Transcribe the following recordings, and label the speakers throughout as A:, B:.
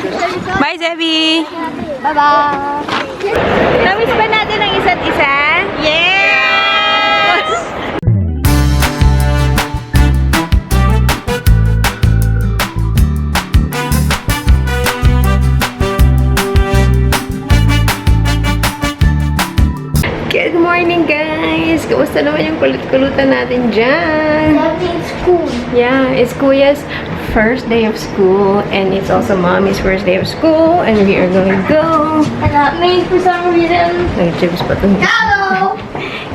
A: Bye, Zebi!
B: Bye-bye!
A: Namiss ba natin ang isa't isa? Yes! Good morning, guys! Kamusta naman yung kulit-kulutan natin dyan?
B: School.
A: Yeah, it's Kuya's first day of school, and it's also Mommy's first day of school, and we are going to go.
B: And that means for some reason.
A: Nag-chips pa ito.
B: Hello!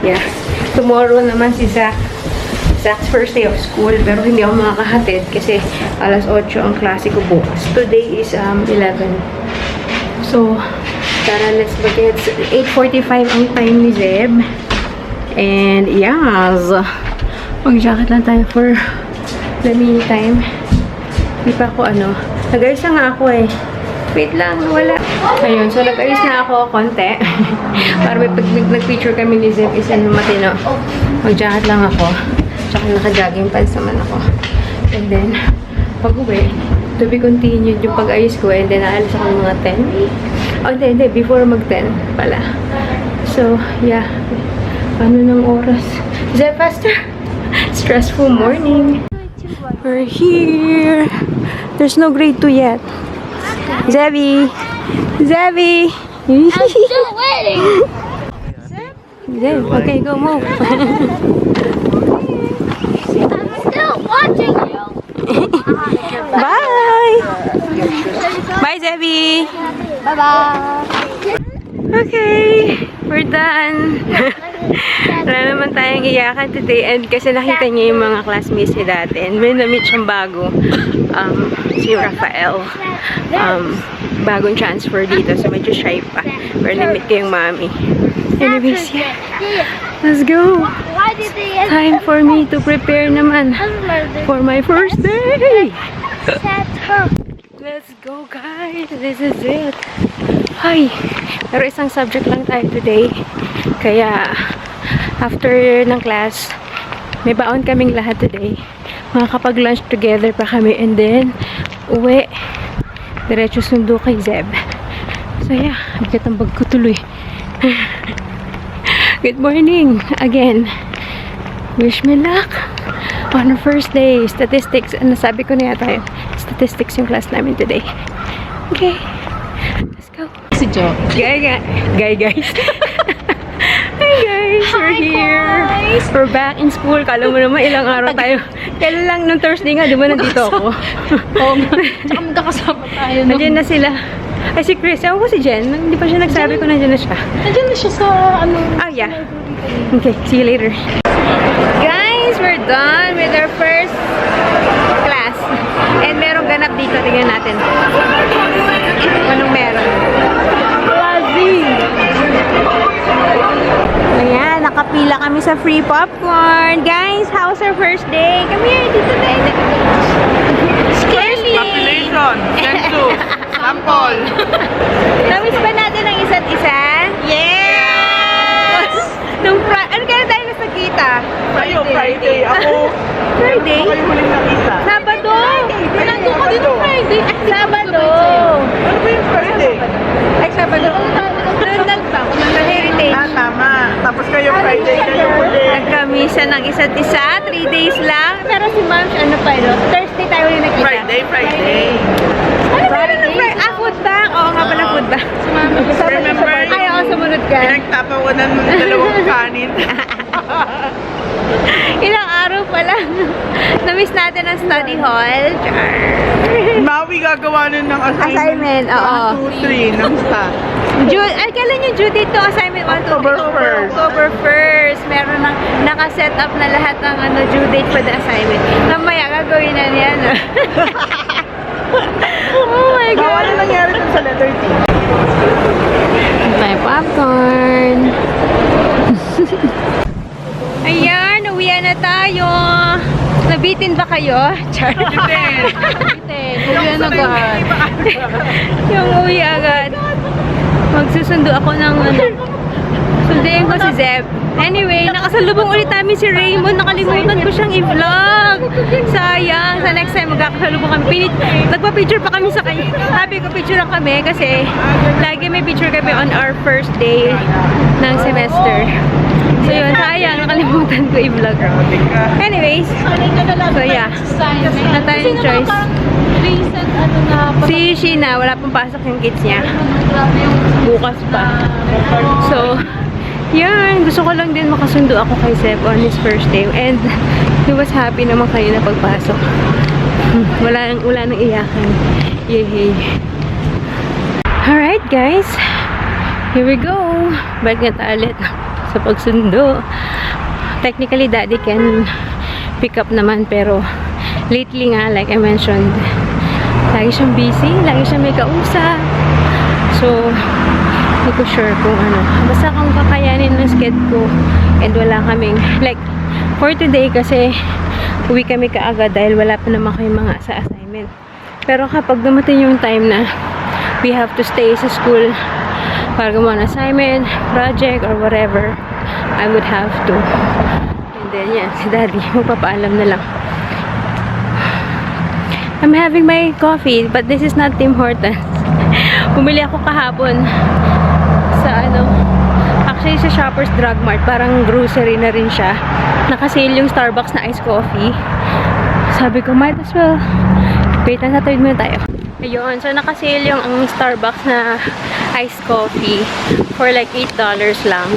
A: Yeah. Tomorrow naman si Zach. Zach's first day of school, pero hindi ako makakahatid kasi alas 8 ang klase ko bukas. Today is 11. So, tara, let's go. It's 8:45 ang time ni Zeb. And, yes. Mag-jacket lang tayo for the meantime. Hindi pa ako nag-ayos na nga ako eh. Wait lang, wala. Ayun, so nag-ayos na ako konti. Para may pag nag-picture kami ni Zeb is matino. Mag-jacket lang ako. Tsaka naka-jogging pants naman ako. And then, pag-uwi, to be continued yung pag-ayos ko. And then, naalis ako ng mga 10. Oh, hindi. Before mag-10 pala. So, yeah. Ano ng oras? Zeb, faster! Stressful morning. We're here. There's no grade 2 yet. Zebby! Zebby!
B: I'm still waiting.
A: Zeb, okay, go move.
B: I'm still watching you.
A: Bye! Bye, Zebby!
B: Bye-bye.
A: Okay, we're done. Wala naman tayong iyakan today, and kasi nakita niya yung mga classmates niya dati, and may na-meet siyang bago, si Rafael. Bagong transfer dito, so medyo shy pa. Pero na-meet ko yung mami. Anyways, yeah. Let's go!
B: Why did they
A: Time for me to prepare naman for my first day!
B: set her?
A: Let's go, guys! This is it! Hi! Pero isang subject lang tayo today. Kaya, after ng class, may baon kaming lahat today. Makakapag-lunch together pa kami. And then, uwi. Diretso sundo kay Zeb. So, yeah. Bigat ang bag ko tuloy. Good morning! Again. Wish me luck on our first day. Statistics. Nasabi ko na yata yun. Statistics yung class namin today. Okay. Let's go.
C: Si Jo.
A: Guys. Hi guys, we're here.
B: guys.
A: We're back in school. Kala mo naman ilang araw tayo. Kailan lang nung Thursday nga, di ba nandito ako?
C: Oo nga. Tsaka magkakasama tayo. No?
A: Nandiyan na sila. Ay, si Chris. Ewan ko si Jen. Hindi pa siya nagsabi ko nandiyan na siya.
C: Nandiyan na siya sa
A: Oh, yeah. Okay, see you later. Guys, we're done with our first class. And merong ganap dito. Tingnan natin. Anong meron? Ayan, nakapila kami sa free popcorn. Guys, how's our first day? Come here, dito tayo. Scary!
D: Population, census, sample.
A: Namiss ba natin ang isa't isa? Yes! Ano kaya tayo nagkita?
D: Tayo, Friday. Ako,
A: Friday?
D: kayo huling nakita.
A: Sabado!
C: Nandun ka dito Friday.
A: Sabado!
D: Ano ba yung Friday?
A: Ay, Sabado. Sa Heritage.
D: Tama. Tapos kayo Friday, kayo huli.
A: Nagkamisa ng isa't isa, 3 days lang. Pero si Ma'am, Thursday tayo ulit nakita.
D: Friday.
A: Ano ba yun ng Friday? Food bank? Oo nga pala, food bank.
D: Remember
A: Ay, oo, sumunod ka.
D: pinagtapawanan mo ng dalawang kanin.
A: Ilang araw pa lang. Namiss natin ang study hall. Char.
D: Maui gagawa nun ng
A: Assignment, oo.
D: 1, 2, 3 ng staff.
A: Ay, kailan yung due date to? Assignment 1, 2, 3?
D: October 1st.
A: October 1st. Meron ng nakaset up na lahat ng due date for the assignment. Mamaya, gagawin na niya, no? Oh my God.
D: Bawal na nangyari dun sa letter T.
A: May popcorn. Ayan, uwian na tayo. Nabitin ba kayo? Char.
C: Uwi na agad.
A: Yung uwi agad. Magsusundo ako ng Sundayin ko si Zeb. Anyway, nakasalubong ulit namin si Raymond. Nakalimutan ko siyang i-vlog. Sayang. Sa next time, magkakasalubong kami. Nagpa-picture pa kami sa kanya. Sabi ko, picture lang kami kasi lagi may picture kami on our first day ng semester. So yun, sayang. Nakalimutan ko i-vlog. Anyways, so yeah. Na tayo ng choice.
C: Recent, ano na,
A: Si Sheena, wala pang pasok yung kids niya. Bukas pa. So, yan. Gusto ko lang din makasundo ako kay Seb on his first day. And he was happy naman kayo na pagpasok. Wala nang iyakan. Yay! Alright, guys. Here we go. Balik na tayo ulit sa pagsundo. Technically, Daddy can pick up naman. Pero, lately nga, like I mentioned, lagi siyang busy. Lagi siyang may kausap. So, hindi ko sure kung ano. Basta kung kakayanin ng schedule ko and wala kaming, like, for today kasi uwi kami kaagad dahil wala pa naman kayong mga sa assignment. Pero kapag dumating yung time na we have to stay sa school para gumawa ng assignment, project, or whatever, I would have to. And then, yan, si Daddy, magpapaalam na lang. I'm having my coffee, but this is not Tim Hortons. Bumili ako kahapon sa actually sa Shoppers Drug Mart, parang grocery na rin siya. Nakasale yung Starbucks na iced coffee. Sabi ko, might as well. Wait lang, natawid muna tayo. Ayun, so nakasale yung ang Starbucks na iced coffee for like $8 lang.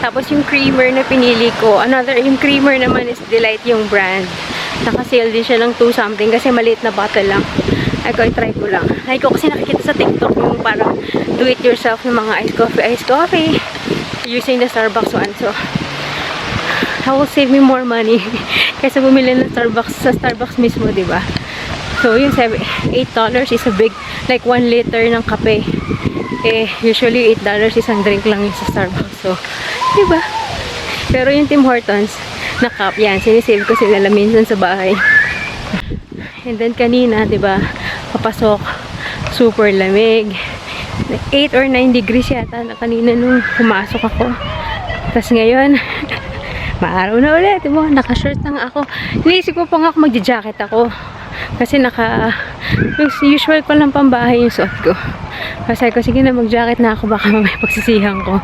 A: Tapos yung creamer na pinili ko, yung creamer naman is Delight yung brand. Nakasale din siya ng 2 something kasi maliit na bottle lang. Ay ko, try ko lang. Ay ko kasi nakikita sa TikTok yung parang do it yourself ng mga iced coffee using the Starbucks one. So, that will save me more money kaysa bumili ng Starbucks sa Starbucks mismo, diba? So, yung $8 is a big, like 1 liter ng kape. Eh, usually $8 isang drink lang yung sa Starbucks. So, diba? Pero yung Tim Hortons na cup, yan, sinisave ko sila minsan sa bahay. And then kanina, diba, papasok, super lamig. 8 or 9 degrees yata na kanina nung pumasok ako. Tapos ngayon, maaraw na ulit, diba, naka-shirt lang ako. Iniisip ko pa nga ako magja-jacket ako. Kasi usual ko lang pambahay yung suot ko. Kasi ko, sige na, mag-jacket na ako, baka may pagsisihan ko.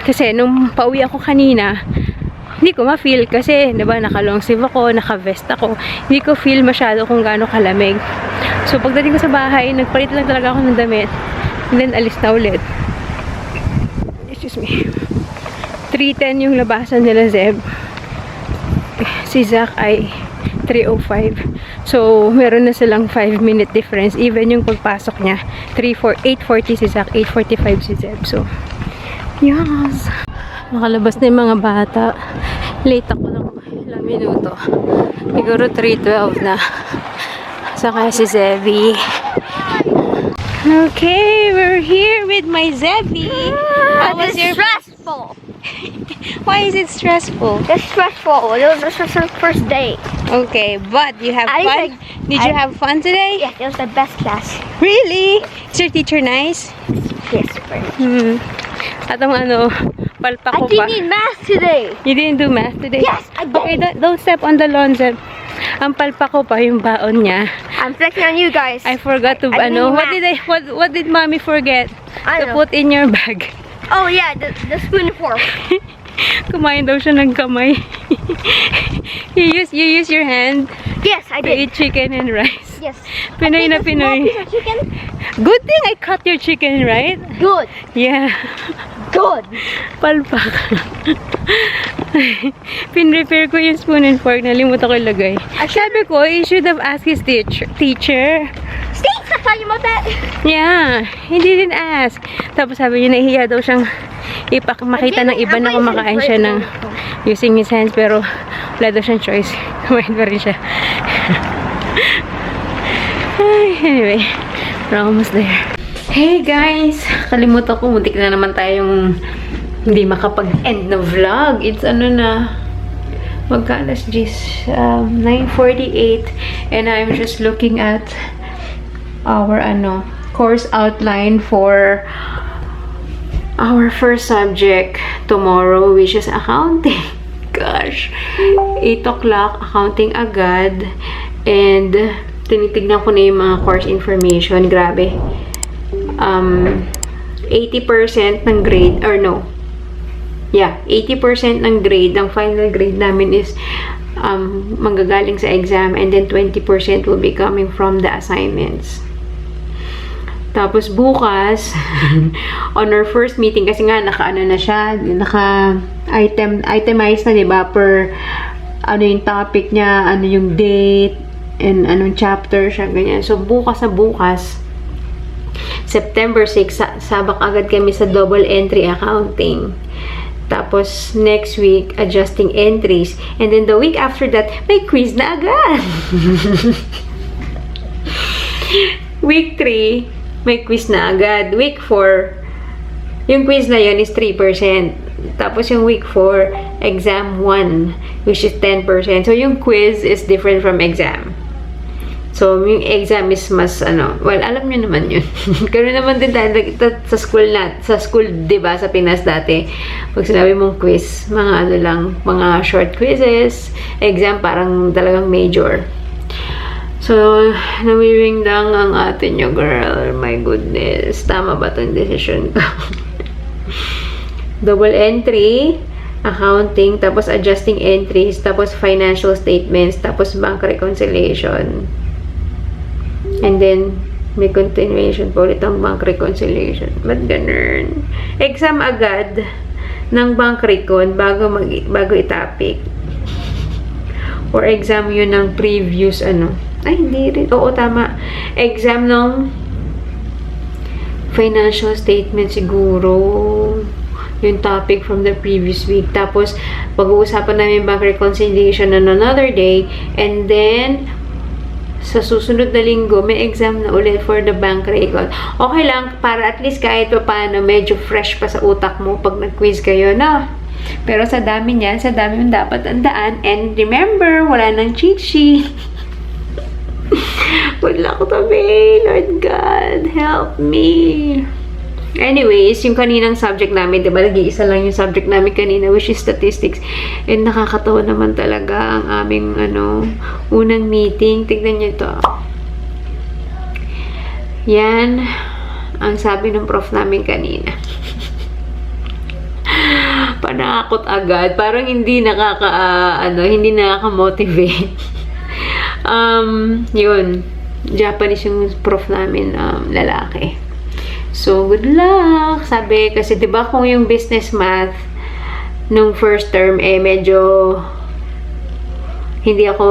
A: Kasi nung pauwi ako kanina, hindi ko ma-feel kasi, diba, naka-long sleeve ako, naka-vest ako. Hindi ko feel masyado kung gaano kalamig. So, pagdating ko sa bahay, nagpalit lang talaga ako ng damit. And then, alis na ulit. Excuse me. 3:10 yung labasan nila, Zeb. Si Zach ay 3:05. So, meron na silang 5-minute difference. Even yung pagpasok niya, 8:40 si Zach, 8:45 si Zeb. So, yes. Nakalabas na yung mga bata. Late ako ng ilang minuto. Siguro 3:12 na. Saka si Zebby. Okay, we're here with my Zebby. How was your...
B: stressful.
A: Why is it stressful?
B: It's stressful. It was just our first day.
A: Okay, but you have
B: I
A: fun?
B: think-
A: Did you have fun today?
B: Yeah, it was the best class.
A: Really? Is your teacher nice?
B: Yes, very.
A: Atong palpa
B: I
A: ko
B: didn't
A: pa.
B: need math today.
A: You didn't do math today?
B: Yes, I did.
A: Okay, don't step on the lawn, Zeb. Ang palpa ko pa yung baon niya.
B: I'm flexing on you guys.
A: I forgot to,
B: I didn't math.
A: what did mommy forget
B: I
A: to
B: don't know.
A: put in your bag?
B: Oh yeah, the spoon and fork.
A: Kumain daw siya ng kamay. you use your hand
B: Yes, I
A: to
B: did.
A: eat chicken and rice.
B: Yes.
A: Pinoy na
B: I think a small
A: Pinoy.
B: piece of chicken.
A: Good thing I cut your chicken, right?
B: Good.
A: Yeah.
B: Good.
A: Palpak. Pin-repair ko yung spoon and fork. Nalimutan ko ilagay. Sabi ko, you should have asked his teacher.
B: Steve, stop talking about that.
A: Yeah. He didn't ask. Tapos sabi niya, nahihiya daw siyang makita ng iba na kumakain siya ng using his hands. Pero wala daw siyang choice. Kumain pa rin siya. Anyway, we're almost there. Hey guys! Kalimutan ko, muntik na naman tayong hindi makapag-end na vlog. It's magka-alas 9:48 and I'm just looking at our course outline for our first subject tomorrow, which is accounting. Gosh. 8 o'clock, accounting agad. And, tinitignan ko na yung mga course information. Grabe. 80% ng grade, or no. Yeah, 80% ng grade, ang final grade namin is manggagaling sa exam, and then 20% will be coming from the assignments. Tapos bukas, on our first meeting, kasi nga naka-ano na siya, itemized na, diba, per ano yung topic niya, ano yung date, and anong chapter siya, ganyan. So bukas sa bukas, September 6, sabak agad kami sa double entry accounting. Tapos, next week, adjusting entries. And then, the week after that, may quiz na agad. Week 3, may quiz na agad. Week 4, yung quiz na yun is 3%. Tapos, yung week 4, exam 1, which is 10%. So, yung quiz is different from exam. So, yung exam is mas, well, alam nyo naman yun. Ganoon naman din tayo sa school, diba, sa Pinas dati. Pag sinabi mong quiz, mga mga short quizzes, exam parang talagang major. So, namiring lang ang atin nyo, girl. My goodness. Tama ba itong decision ko? Double entry, accounting, tapos adjusting entries, tapos financial statements, tapos bank reconciliation. And then, may continuation po ulit ang bank reconciliation. Ba't ganun? Exam agad ng bank recon bago itapik. Or exam yun ng previous Ay, hindi rin. Oo, tama. Exam ng financial statement siguro. Yung topic from the previous week. Tapos, pag-uusapan namin bank reconciliation on another day. And then, sa susunod na linggo, may exam na ulit for the bank recon. Okay lang, para at least kahit pa paano, medyo fresh pa sa utak mo pag nag-quiz kayo, no? Pero sa dami niyan, sa dami yung dapat tandaan. And remember, wala nang cheat sheet. Good luck to me, Lord God. Help me. Anyways, yung kaninang subject namin, diba, nag-iisa lang yung subject namin kanina, which is statistics. And nakakatawa naman talaga ang aming, unang meeting. Tignan nyo ito. Yan, ang sabi ng prof namin kanina. Panakot agad. Parang hindi hindi nakaka-motivate. Yun. Japanese yung prof namin, lalaki. So, good luck! Sabi, kasi diba kung yung business math nung first term, medyo hindi ako,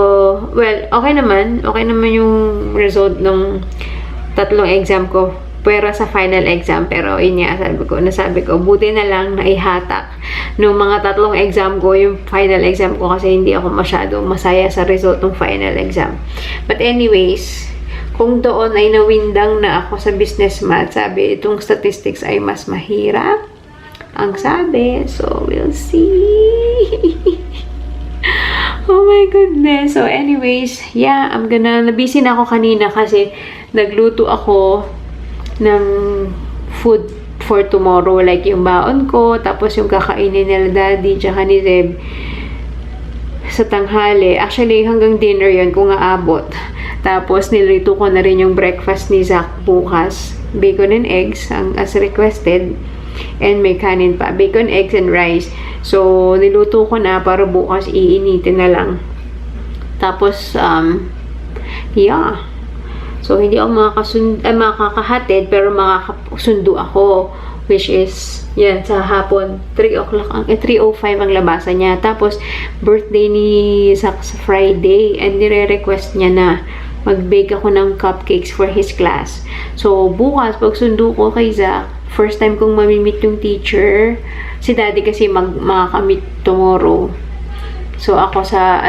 A: well, okay naman yung result ng tatlong exam ko. Pero sa final exam, pero yun nga, nasabi ko, buti na lang na ihatak nung mga tatlong exam ko, yung final exam ko, kasi hindi ako masyado masaya sa result ng final exam. But anyways, kung doon ay nawindang na ako sa business math, sabi, itong statistics ay mas mahirap. Ang sabi. So, we'll see. Oh my goodness. So, anyways, yeah, busy na ako kanina kasi nagluto ako ng food for tomorrow. Like, yung baon ko, tapos yung kakainin nila daddy, tsaka ni Zeb sa tanghali. Actually, hanggang dinner yun kung aabot. Tapos, nilito ko na rin yung breakfast ni Zach bukas. Bacon and eggs, as requested. And may kanin pa. Bacon, eggs, and rice. So, niluto ko na para bukas iinitin na lang. Tapos, yeah. So, hindi ako makakahatid, pero makakasundo ako. Which is, yan, sa hapon, 3:05 ang labasan niya. Tapos, birthday ni Zach sa Friday. And nire-request niya na mag-bake ako ng cupcakes for his class. So, bukas, pag sundo ko kay Zach, first time kong mamimit yung teacher. Si daddy kasi makakamit tomorrow. So, ako sa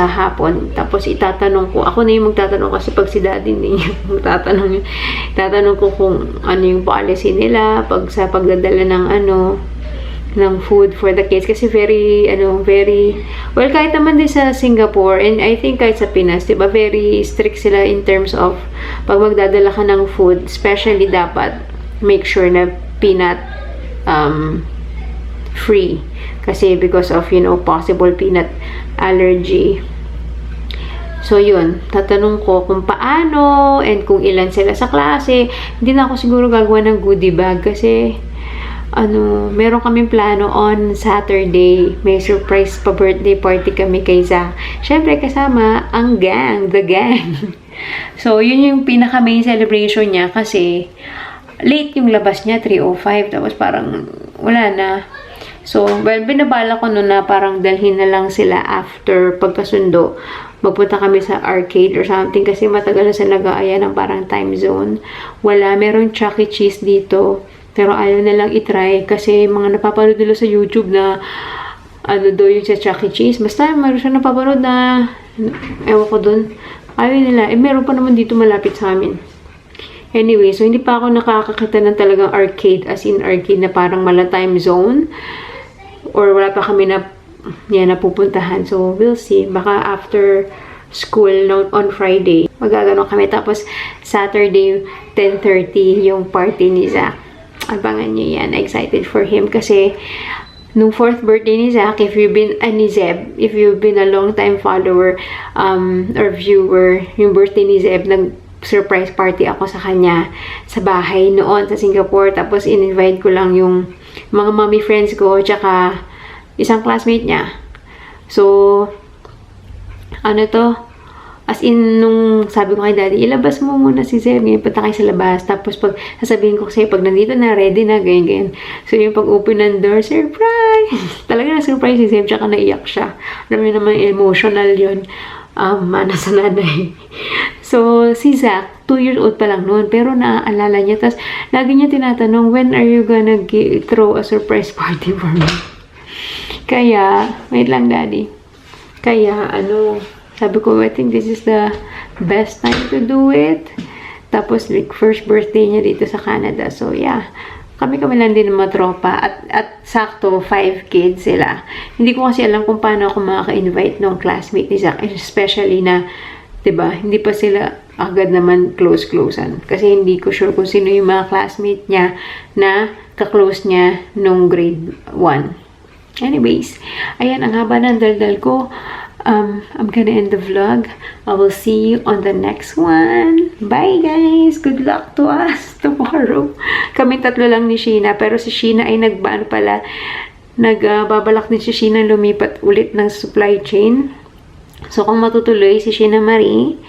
A: hapon. Tapos, itatanong ko. Ako na yung magtatanong kasi pag si daddy na yung itatanong ko kung ano yung policy nila sa pagdadala ng food for the kids. Kasi very, well, kahit naman din sa Singapore, and I think kahit sa Pinas, diba, very strict sila in terms of pag magdadala ka ng food, especially dapat make sure na peanut free. Kasi because of, possible peanut allergy. So, yun. Tatanong ko kung paano and kung ilan sila sa klase. Hindi na ako siguro gagawa ng goodie bag kasi meron kaming plano on Saturday. May surprise pa birthday party kami kay Zach. Syempre, kasama ang gang, the gang. So, yun yung pinaka main celebration niya kasi late yung labas niya, 3:05. Tapos parang wala na. So, well, binabala ko noon na parang dalhin na lang sila after pagkasundo. Magpunta kami sa arcade or something kasi matagal na sila nag-aaya ng parang time zone. Wala, merong Chuck E. Cheese dito. Pero ayaw na lang itry kasi mga napapanood nila sa YouTube na daw yung sa Chuck E. Cheese. Basta meron siya napapanood na ewan ko dun. Ayaw nila. Meron pa naman dito malapit sa amin. Anyway, so hindi pa ako nakakakita ng talagang arcade as in arcade na parang mala time zone. Or wala pa kami na napupuntahan. So, we'll see. Baka after school on Friday, magagano kami. Tapos, Saturday, 10:30 yung party ni Zach. Abangan nyo yan. Excited for him. Kasi, nung 4th birthday ni Zach, if you've been a long-time follower or viewer, yung birthday ni Zeb, nag-surprise party ako sa kanya sa bahay noon sa Singapore. Tapos, in-invite ko lang yung mga mommy friends ko, tsaka isang classmate niya. So, as in, nung sabi ko kay daddy, ilabas mo muna si Zeb, ngayon punta kayo sa labas. Tapos, pag sasabihin ko kasi, pag nandito na, ready na, ganyan. So, yung pag-open ng door, surprise! Talaga na-surprise si Zeb, tsaka naiyak siya. Alam mo naman, emotional yun. Mana sa nanay. So, si Zach, 2 years old pa lang noon, pero naaalala niya. Tapos, lagi niya tinatanong, when are you gonna throw a surprise party for me? Kaya, wait lang, daddy. Kaya, sabi ko, I think this is the best time to do it. Tapos, like, first birthday niya dito sa Canada. So, yeah. Kami lang din ng mga tropa. At sakto, 5 kids sila. Hindi ko kasi alam kung paano ako makaka-invite ng classmate ni Zach. Especially na, diba, hindi pa sila agad naman close-closean. Kasi hindi ko sure kung sino yung mga classmate niya na ka-close niya nung grade 1. Anyways, ayan, ang haba ng daldal ko. I'm gonna end the vlog. I will see you on the next one. Bye, guys! Good luck to us tomorrow. Kaming tatlo lang ni Sheena. Pero si Sheena ay nagbabalak din si Sheena lumipat ulit ng supply chain. So, kung matutuloy si Sheena Marie,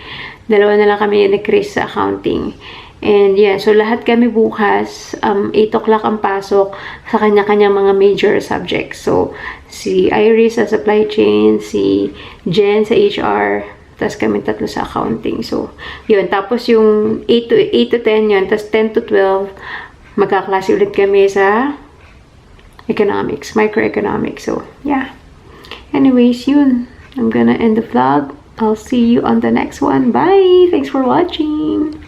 A: dalawa na lang kami ni Chris sa accounting. And yeah, so lahat kami bukas, 8 o'clock ang pasok sa kanya-kanya mga major subjects. So, si Iris sa supply chain, si Jen sa HR, tapos kami tatlo sa accounting. So, yun. Tapos yung 8 to 10 yun, tapos 10 to 12, magkaklase ulit kami sa economics, microeconomics. So, yeah. Anyways, yun. I'm gonna end the vlog. I'll see you on the next one. Bye! Thanks for watching!